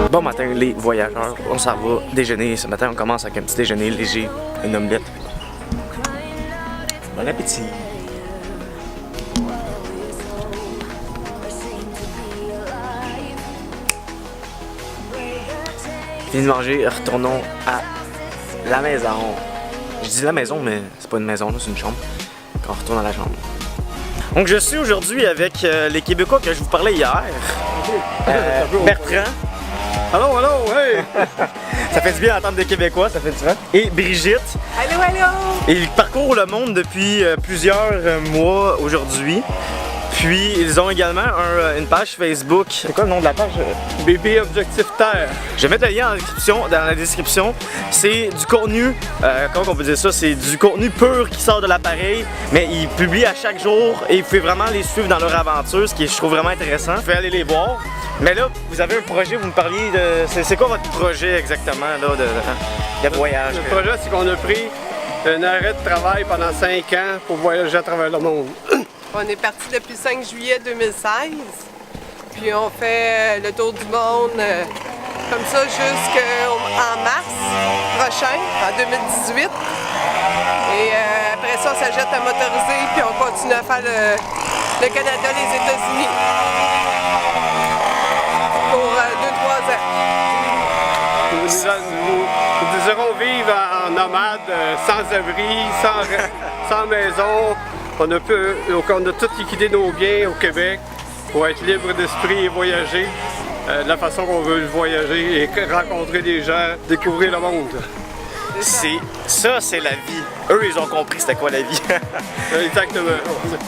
Bon matin les voyageurs, on s'en va déjeuner. Ce matin on commence avec un petit déjeuner léger, une omelette. Bon appétit! Fini de manger, retournons à la maison. Je dis la maison, mais c'est pas une maison, c'est une chambre. On retourne à la chambre. Donc je suis aujourd'hui avec les Québécois que je vous parlais hier. Bertrand. Allô, allô, hey! Ça fait du bien d'entendre des Québécois, ça fait du bien. Et Brigitte. Allô, allô! Et ils parcourent le monde depuis plusieurs mois aujourd'hui. Puis ils ont également une page Facebook. C'est quoi le nom de la page? Bébé Objectif Terre. Je vais mettre le lien dans la description. C'est du contenu, comment on peut dire ça? C'est du contenu pur qui sort de l'appareil, mais ils publient à chaque jour et vous pouvez vraiment les suivre dans leur aventure, ce qui je trouve vraiment intéressant. Vous pouvez aller les voir. Mais là, vous avez un projet, vous me parliez de... C'est quoi votre projet exactement là, de voyage? Le projet, c'est qu'on a pris un arrêt de travail pendant 5 ans pour voyager à travers le monde. On est parti depuis le 5 juillet 2016, puis on fait le tour du monde comme ça jusqu'en mars prochain, en 2018. Et après ça, on s'achète à motoriser, puis on continue à faire le Canada, les États-Unis pour 2-3 ans. Nous désirons vivre en nomade, sans abri, sans maison. On a tout liquidé nos biens au Québec pour être libre d'esprit et voyager de la façon qu'on veut voyager et rencontrer des gens, découvrir le monde. Ça, c'est la vie. Eux, ils ont compris c'était quoi la vie. Exactement.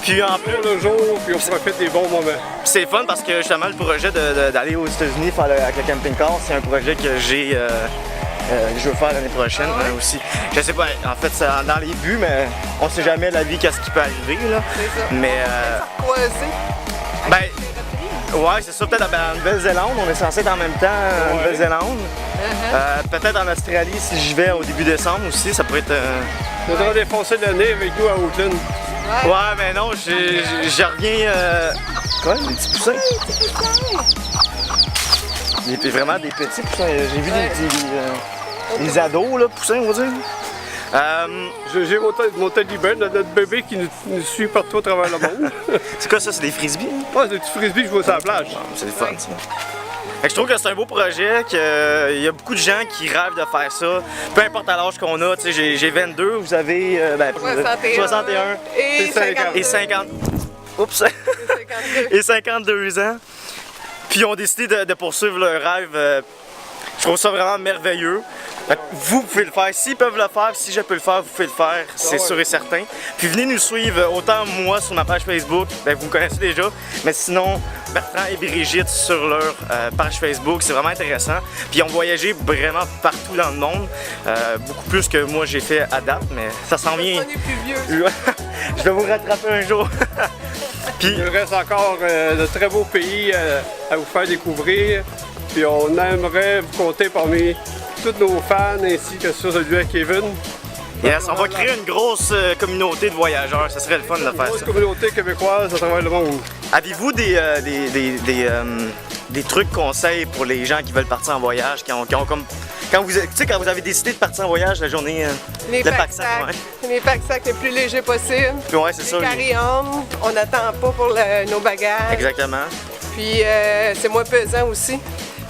Puis en plus, le jour, puis on profite des bons moments. C'est fun parce que justement, le projet d'aller aux États-Unis faire avec le camping-car, c'est un projet que je veux faire l'année prochaine aussi. Je sais pas, en fait, c'est dans les buts, mais on sait jamais la vie qu'est-ce qui peut arriver là. C'est ça. Mais ouais, c'est ça, peut-être en Nouvelle-Zélande, on est censé être en même temps en Nouvelle-Zélande. Peut-être en Australie si j'y vais au début décembre aussi, ça pourrait être... On devrait défoncer l'année avec nous à Auckland. Ouais, mais non, j'ai reviens... Quoi? Des petits poussins? Vraiment des petits poussins. J'ai vu des ados, là, poussins, on va dire. J'ai mon talibé, notre bébé qui nous suit partout à travers le monde. C'est quoi ça? C'est des frisbees? Ouais, c'est des petits frisbees que je vois sur la plage. C'est le fun, ça. Fait que je trouve que c'est un beau projet, qu'il y a beaucoup de gens qui rêvent de faire ça. Peu importe l'âge qu'on a, tu sais, j'ai 22, vous avez 61 et 50. Oups! Et 52 ans. Puis ils ont décidé de poursuivre leur rêve. Je trouve ça vraiment merveilleux. Vous pouvez le faire. S'ils peuvent le faire, si je peux le faire, vous pouvez le faire, c'est sûr et certain. Puis venez nous suivre, autant moi sur ma page Facebook, vous me connaissez déjà, mais sinon Bertrand et Brigitte sur leur page Facebook, c'est vraiment intéressant. Puis ils ont voyagé vraiment partout dans le monde, beaucoup plus que moi j'ai fait à date, mais ça s'en vient. On est plus vieux. Je vais vous rattraper un jour. Puis il reste encore de très beaux pays à vous faire découvrir. Puis on aimerait vous compter parmi tous nos fans ainsi que sur celui à Kevin. Yes, on va créer une grosse communauté de voyageurs, ça serait le fun de faire ça. Une grosse communauté québécoise à travers le monde. Avez-vous des trucs conseils pour les gens qui veulent partir en voyage, qui ont comme... Quand vous avez décidé de partir en voyage la journée, les pack-sacs, les pack-sacs le plus léger possible. Puis ouais, c'est ça. Les carry-on, on n'attend pas pour nos bagages. Exactement. Puis c'est moins pesant aussi.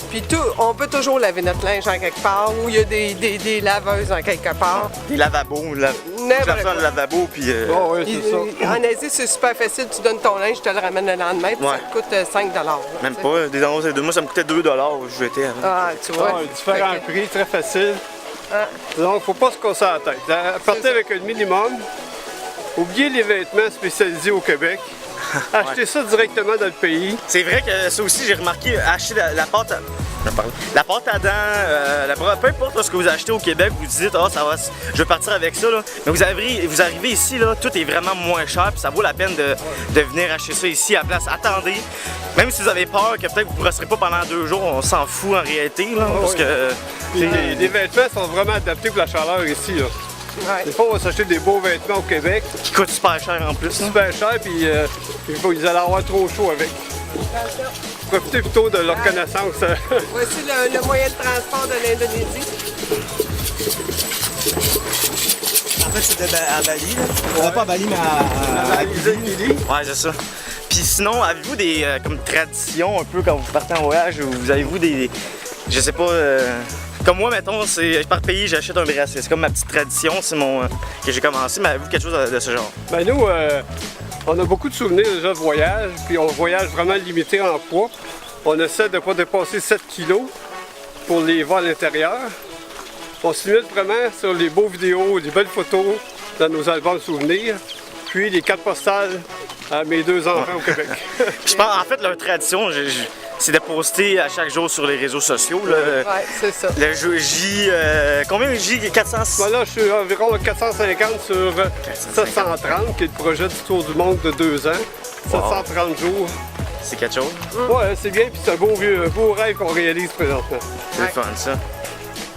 Puis on peut toujours laver notre linge en quelque part, ou il y a des laveuses en quelque part. Des lavabos, je la fais dans le lavabo, puis... Oh, oui, c'est ça. En Asie, c'est super facile, tu donnes ton linge, je te le ramène le lendemain, puis ça te coûte 5 $. Même pas, des endroits, c'est 2 mois, ça me coûtait 2 $ où je étais avant. Ah, tu vois. Différents prix, très facile. Donc, faut pas se casser la tête. Partez avec un minimum. Oubliez les vêtements spécialisés au Québec. Achetez ça directement dans le pays. C'est vrai que ça aussi, j'ai remarqué, acheter la pâte à... La pâte à dents, peu importe ce que vous achetez au Québec, vous dites je vais partir avec ça, là. Mais vous arrivez ici, là, tout est vraiment moins cher, puis ça vaut la peine de venir acheter ça ici à la place. Attendez, même si vous avez peur que peut-être vous ne resterez pas pendant 2 jours, on s'en fout en réalité, là, parce que... Les vêtements sont vraiment adaptés pour la chaleur ici, là. Des fois, on va s'acheter des beaux vêtements au Québec. Qui coûtent super cher en plus. Super cher, puis ils allaient avoir trop chaud avec. profiter plutôt de leur connaissance. Voici le moyen de transport de l'Indonésie. En fait, c'était à Bali, là. Pas à Bali, mais à Gili. Ouais, c'est ça. Puis sinon, avez-vous des comme traditions un peu quand vous partez en voyage ou vous avez-vous des. Je sais pas. Comme moi, mettons, par pays, j'achète un bracelet. C'est comme ma petite tradition, c'est mon que j'ai commencé. Mais avez-vous quelque chose de ce genre? Ben nous, on a beaucoup de souvenirs déjà de voyage, puis on voyage vraiment limité en poids. On essaie de ne pas dépasser 7 kilos pour les vols à l'intérieur. On se limite vraiment sur les beaux vidéos, les belles photos dans nos albums souvenirs, puis les cartes postales à mes 2 enfants au Québec. Je pense, en fait, leur tradition, c'est de poster à chaque jour sur les réseaux sociaux. Là, Ouais, c'est ça. le jeu J. Combien J 400? Ben là, je suis environ 450 sur 730, qui est le projet du Tour du Monde de 2 ans. 730 jours. C'est quelque chose. Ouais, c'est bien, puis c'est un beau rêve qu'on réalise présentement. C'est le fun, ça.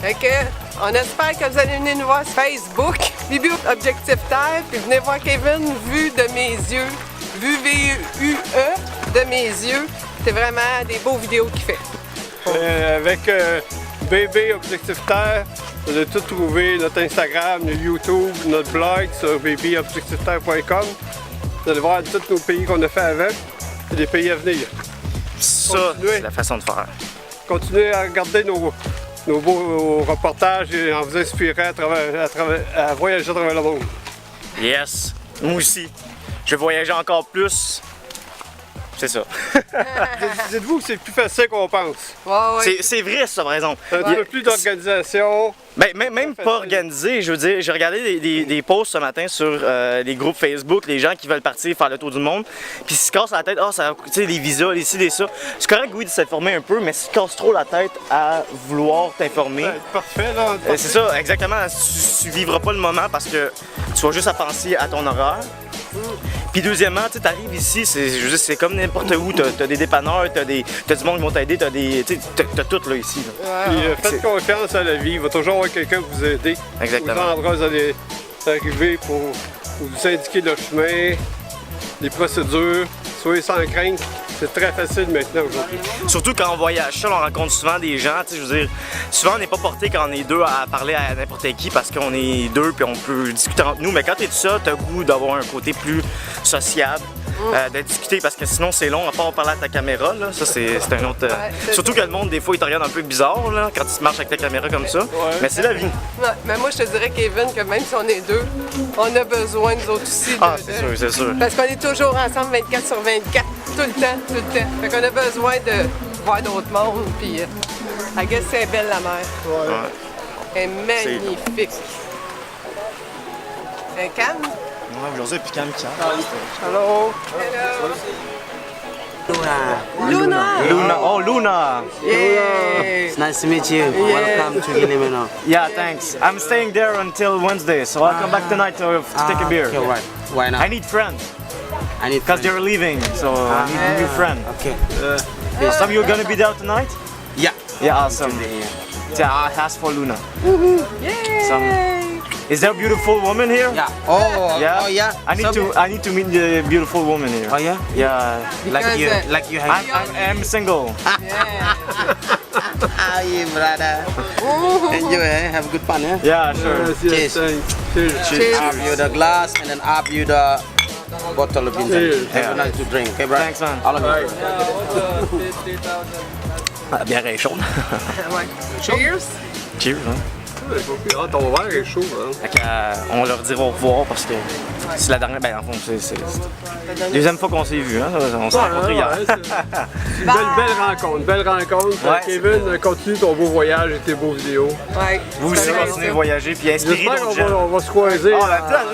Fait que, on espère que vous allez venir nous voir sur Facebook, Bibi Objectif Terre, puis venez voir Kevin, vu de mes yeux, vu V-U-E de mes yeux. C'est vraiment des beaux vidéos qu'il fait. Avec Bébé Objectif Terre, vous allez tout trouver, notre Instagram, notre YouTube, notre blog sur babyobjectifterre.com. Vous allez voir tous nos pays qu'on a fait avec et les pays à venir. Ça, c'est la façon de faire. Continuez à regarder nos beaux reportages et en vous inspirant à voyager à travers le monde. Yes. Moi aussi. Je vais voyager encore plus. C'est ça. Dites-vous que c'est plus facile qu'on pense. Ouais. C'est vrai, ça, par exemple. Un peu plus d'organisation. Ben, même pas organisé, je veux dire, j'ai regardé des posts ce matin sur les groupes Facebook, les gens qui veulent partir faire le tour du monde, puis s'ils se cassent la tête, ça va coûter les visas, les ci, les ça. C'est correct, oui, de s'informer un peu, mais s'ils se cassent trop la tête à vouloir t'informer, Parfait, là. c'est ça, exactement, tu vivras pas le moment parce que tu vas juste à penser à ton horaire. Puis deuxièmement, tu arrives ici, c'est comme n'importe où, t'as des dépanneurs, t'as du monde qui vont t'aider, t'as tout là ici. Là. Puis faites confiance à la vie, il va toujours avoir quelqu'un pour vous aider. Exactement. Aux endroits où vous allez arriver pour vous indiquer le chemin, les procédures. Soyez sans crainte, c'est très facile maintenant aujourd'hui. Surtout quand on voyage seul, on rencontre souvent des gens, je veux dire, souvent on n'est pas porté quand on est deux à parler à n'importe qui parce qu'on est deux puis on peut discuter entre nous, mais quand tu es tout seul, tu as le goût d'avoir un côté plus sociable, de discuter parce que sinon c'est long à part parler à ta caméra, là. Ça c'est un autre... surtout que le monde des fois il te regarde un peu bizarre là, quand tu marches avec ta caméra comme ça, mais c'est la vie. Ouais, mais moi je te dirais Kevin que même si on est deux, on a besoin nous autres aussi. C'est sûr. Parce qu'on est toujours ensemble 24 sur 24, tout le temps. Fait qu'on a besoin de voir d'autres mondes, puis I guess c'est belle la mer. Ouais. Elle est magnifique. Un calme? Ouais, aujourd'hui, puis calme. Hello. Luna. Oh, Luna. Yeah. It's nice to meet you. Welcome to Guinea-Bissau. Yeah, thanks. I'm staying there until Wednesday, so I'll come back tonight to take a beer. Okay, right. Why not? I need friends. I need Because they're leaving, so I need a new friend. Okay. Some of you gonna be there tonight? Yeah. Yeah, awesome. Yeah, I'll ask for Luna. Is there a beautiful woman here? Yeah. Oh. Yeah. Oh yeah. I need to meet the beautiful woman here. Oh yeah. Yeah. Like you have. I'm single. Yeah. Hi, brother. Enjoy. Have good fun. Yeah. Yeah, sure. Yes, Cheers. Cheers. Have you the glass and then have you the bottle of Cheers. Have a nice to drink. Okay, bro. Thanks, man. All of you. La bière est chaude. Ouais. Cheers. Cheers. Hein? Ton verre est chaud. Hein? Fait que, on leur dira au revoir parce que c'est la dernière. Ben, en fond, c'est la deuxième fois qu'on s'est vu. Hein? On s'est rencontrés hier. Belle rencontre. Ouais, Kevin, continue ton beau voyage et tes beaux vidéos. Ouais. Vous aussi, continuez de voyager puis inspirer J'espère d'autres qu'on gens. on va se croiser En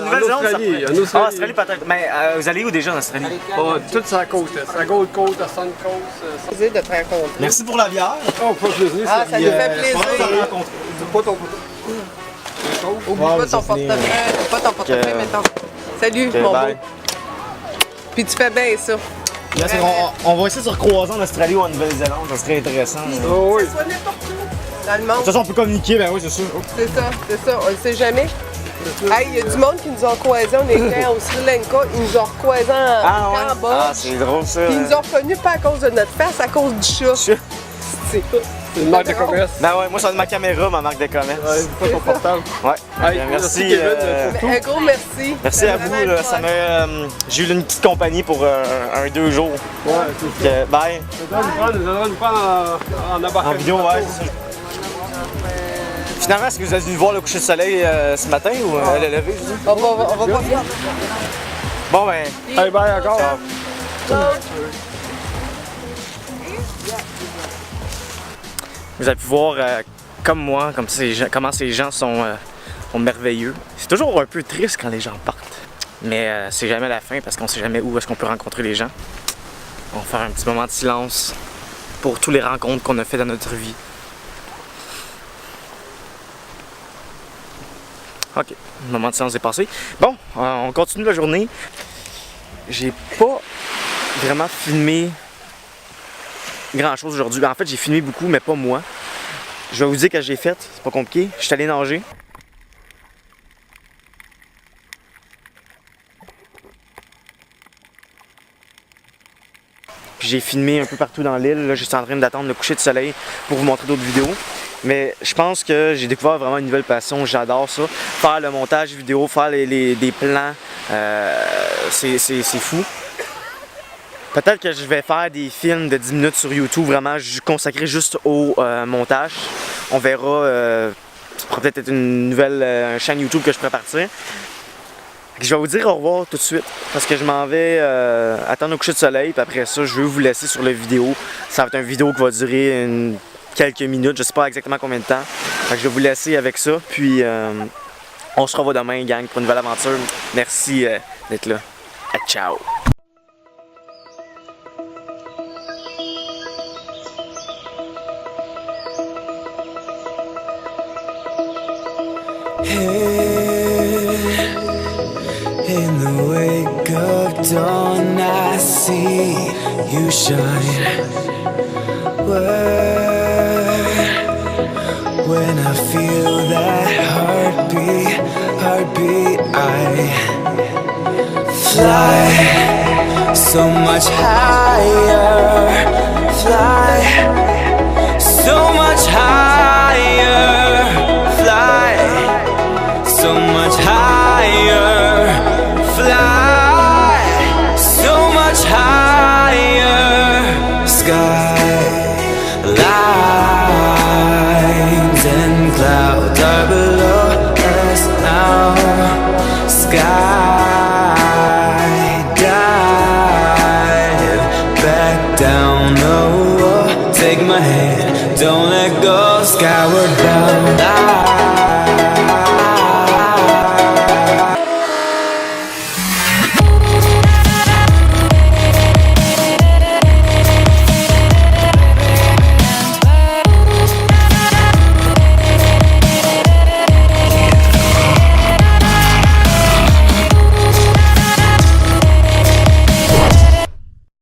Nouvelle-Zélande, en Australie. Ah, Australie peut-être. Mais vous allez où déjà en Australie? Toute sa côte, la Gold Coast, la Sun Coast. Plaisir de te rencontrer. Merci pour la bière. Oh, pas plaisir, Ah, ça nous fait plaisir. C'est pas ton Oublie pas ton portefeuille. Pas ton portefeuille, mais ton. Salut, mon bye. beau. Puis tu fais bien ça. On va essayer de se recroiser en Australie ou en Nouvelle-Zélande, ça serait intéressant. Oh oui. Soit n'importe où dans le monde. De toute façon, on peut communiquer, ben oui, c'est sûr. C'est ça, on le sait jamais. Hey, il y a du monde qui nous ont croisés. On était au Sri Lanka. Ils nous ont recroisés en Cambodge. Ah, c'est drôle ça. Puis ils nous ont reconnus pas à cause de notre face, à cause du chat. C'est C'est une marque de commerce. Ben ouais, moi, c'est de ma caméra, ma marque de commerce. Ouais, c'est pas confortable. Ouais. Hey, Merci. Kevin, c'est tout. Un gros merci. Merci à vous. Là, ça m'a, j'ai eu une petite compagnie pour 2 jours. Ouais, c'est ça. Bye. Nous allons nous prendre en embarcation. En vidéo, ouais, c'est ça. Finalement, est-ce que vous êtes venu voir le coucher de soleil ce matin ou le lever, je dis? On va pas faire. Bon, ben. Hey, bye encore. Vous avez pu voir, comme moi, comment ces gens sont merveilleux. C'est toujours un peu triste quand les gens partent. Mais c'est jamais la fin parce qu'on sait jamais où est-ce qu'on peut rencontrer les gens. On va faire un petit moment de silence pour toutes les rencontres qu'on a fait dans notre vie. Ok, le moment de silence est passé. Bon, on continue la journée. J'ai pas vraiment filmé grand chose aujourd'hui. En fait, j'ai filmé beaucoup, mais pas moi. Je vais vous dire que j'ai fait, c'est pas compliqué. Je suis allé nager. Puis j'ai filmé un peu partout dans l'île. Là, j'étais en train d'attendre le coucher de soleil pour vous montrer d'autres vidéos. Mais je pense que j'ai découvert vraiment une nouvelle passion. J'adore ça. Faire le montage vidéo, faire des plans, c'est fou. Peut-être que je vais faire des films de 10 minutes sur YouTube, vraiment consacrés juste au montage. On verra, ça pourrait peut-être être une nouvelle chaîne YouTube que je pourrais partir. Je vais vous dire au revoir tout de suite, parce que je m'en vais attendre au coucher de soleil, puis après ça, je vais vous laisser sur la vidéo. Ça va être une vidéo qui va durer quelques minutes, je sais pas exactement combien de temps. Fait que je vais vous laisser avec ça, puis on se revoit demain, gang, pour une nouvelle aventure. Merci d'être là. Ciao! In the wake of dawn, I see you shine. When I feel that heartbeat, I fly so much higher. Fly so much higher. Fly so much higher. Fly so much higher. Skylines and clouds are below us now. Skydive back down. Oh, take my hand, don't let go. Skyward bound.